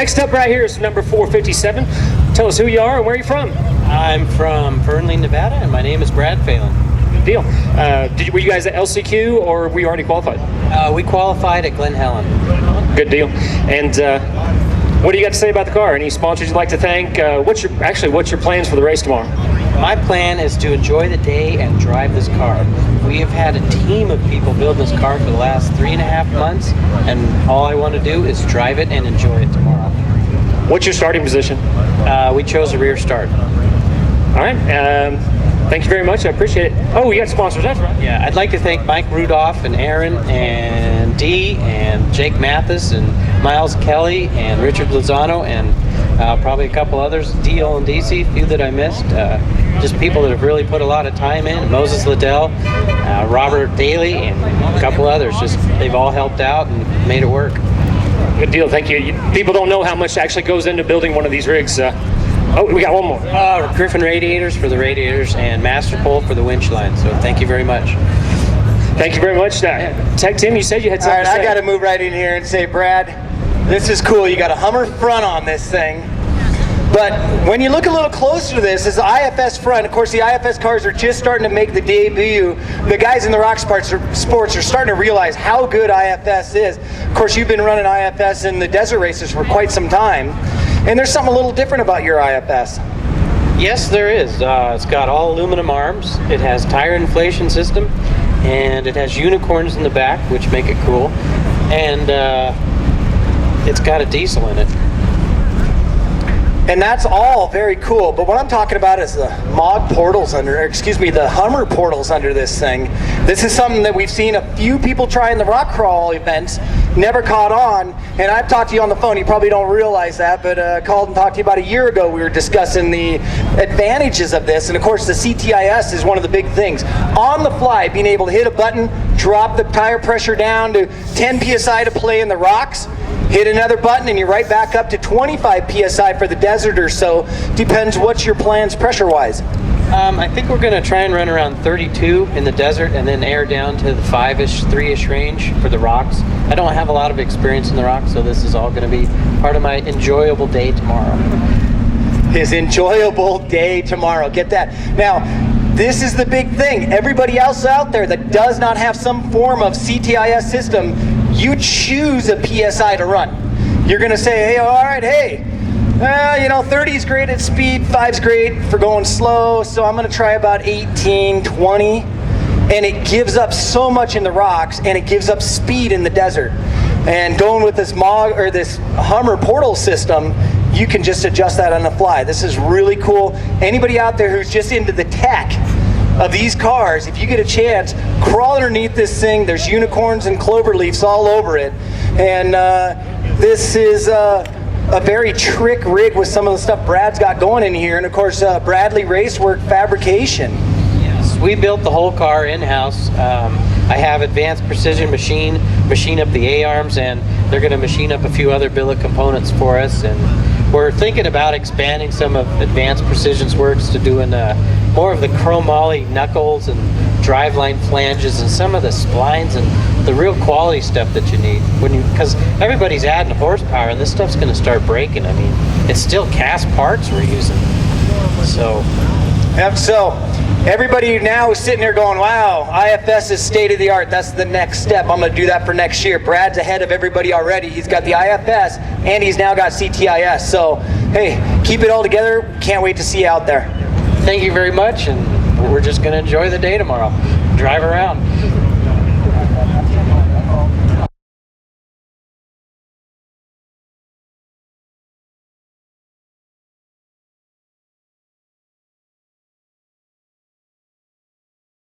Next up right here is number 457. Tell us who you are and where you're from. I'm from Fernley, Nevada, and my name is Brad Falin. Good deal. Were you guys at LCQ or were you already qualified? We qualified at Glen Helen. Good deal. And what do you got to say about the car? Any sponsors you'd like to thank? What's your plans for the race tomorrow? My plan is to enjoy the day and drive this car. We have had a team of people build this car for the last 3.5 months, and all I want to do is drive it and enjoy it tomorrow. What's your starting position? We chose a rear start. All right. Thank you very much. I appreciate it. Oh, we got sponsors. That's right. Yeah, I'd like to thank Mike Rudolph and Aaron and Dee and Jake Mathis and Miles Kelly and Richard Lozano and probably a couple others, Deal and DC, a few that I missed. Just people that have really put a lot of time in. Moses Liddell, Robert Daly, and a couple others. Just they've all helped out and made it work. Good deal. Thank you. People don't know how much actually goes into building one of these rigs. Oh, we got one more. Griffin radiators for the radiators and Master Pole for the winch line. So thank you very much. Thank you very much. Tech Tim, you said you had something All right, I got to move right in here and say, Brad, this is cool. You got a Hummer front on this thing. But when you look a little closer to this, is the IFS front. Of course, the IFS cars are just starting to make the debut. The guys in the rock sports are starting to realize how good IFS is. Of course, you've been running IFS in the desert races for quite some time. And there's something a little different about your IFS. Yes, there is. It's got all aluminum arms. It has tire inflation system, and it has unicorns in the back, which make it cool. And it's got a diesel in it. And that's all very cool, but what I'm talking about is the the Hummer portals under this thing. This is something that we've seen a few people try in the rock crawl events, never caught on, and I've talked to you on the phone, you probably don't realize that, but I called and talked to you about a year ago. We were discussing the advantages of this, and of course the CTIS is one of the big things. On the fly, being able to hit a button, drop the tire pressure down to 10 PSI to play in the rocks, hit another button and you're right back up to 25 PSI for the desert or so. Depends what's your plans pressure-wise. I think we're going to try and run around 32 in the desert and then air down to the 5-ish, 3-ish range for the rocks. I don't have a lot of experience in the rocks, so this is all going to be part of my enjoyable day tomorrow. His enjoyable day tomorrow. Get that. Now, this is the big thing. Everybody else out there that does not have some form of CTIS system, you choose a PSI to run. You're going to say, hey, all right, hey, 30 is great at speed, 5's great for going slow, so I'm going to try about 18, 20. And it gives up so much in the rocks, and it gives up speed in the desert. And going with this this Hummer portal system, you can just adjust that on the fly. This is really cool. Anybody out there who's just into the tech of these cars, if you get a chance, crawl underneath this thing. There's unicorns and clover leaves all over it. And this is a very trick rig with some of the stuff Brad's got going in here. And of course, Bradley Racework Fabrication. Yes, we built the whole car in-house. I have Advanced Precision machine up the A-arms, and they're going to machine up a few other billet components for us. And we're thinking about expanding some of Advanced Precision's works to doing more of the chromoly knuckles and driveline flanges and some of the splines and the real quality stuff that you need because everybody's adding horsepower and this stuff's going to start breaking. I mean, it's still cast parts we're using. So everybody now is sitting there going, wow, IFS is state of the art. That's the next step. I'm going to do that for next year. Brad's ahead of everybody already. He's got the IFS and he's now got CTIS. So, hey, keep it all together. Can't wait to see you out there. Thank you very much, and we're just going to enjoy the day tomorrow. Drive around.